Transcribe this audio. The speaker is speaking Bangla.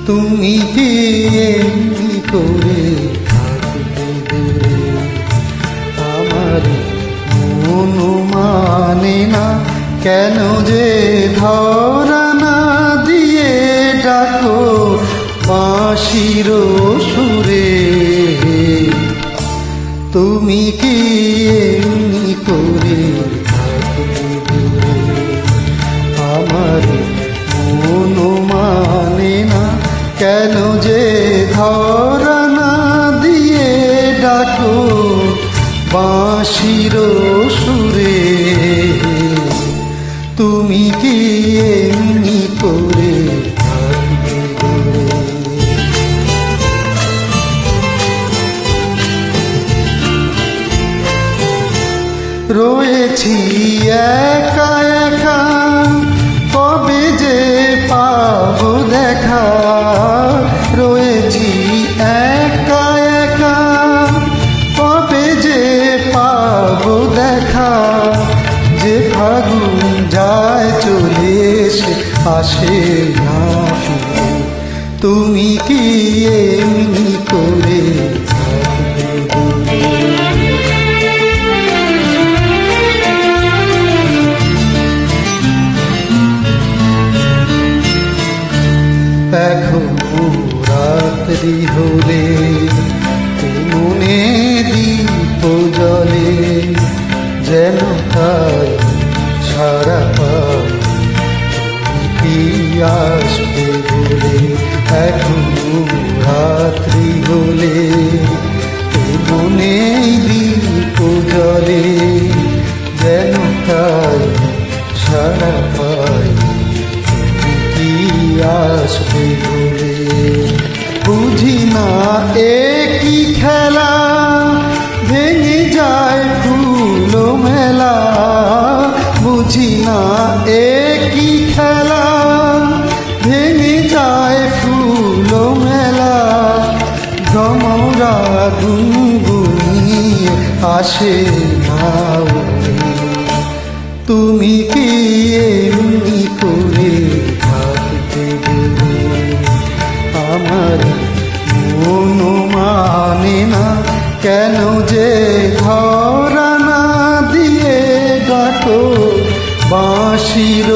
তুমি কি এমনি করে থাকবে দূরে? আমার মন মানে না কেন যে ধরা না দিয়ে ডাকো বাঁশির সুরে। তুমি কি এমনি করে থাকবে দূরে? আমার মন মানে না কেন যে ধরা না দিয়ে ডাকো বাঁশির সুরে। তুমি কি এমনি করে থাকবে দূরে? রয়েছি একা একা কবে যে পাবো দেখা। রয়েছি একা একা কবে যে পাবো দেখা। যে ফাগুন যায় চলে এসে আসে না ফিরে। তুমি কি এমনি করে থাকবে দূরে? এখনো রাত্রি হলে মনে দীপ জ্বলে যেন তাই সারা পাই কি আসবে বলে। এখনো রাত্রি হলে মনে দীপ জ্বলে যেন তাই সারা পাই আসবে বলে। বুঝি না এ কি খেলা ভেঙে যায় ফুল মেলা। বুঝি না এ কি খেলা ভেঙে যায় ফুল মেলা। ভ্রমরা গুনগুনিয়ে আসে না। তুমি কি এমনি করে থাকবে দূরে? আমার মন মানে না কেন যে ধরা না দিয়ে ডাকো বাঁশির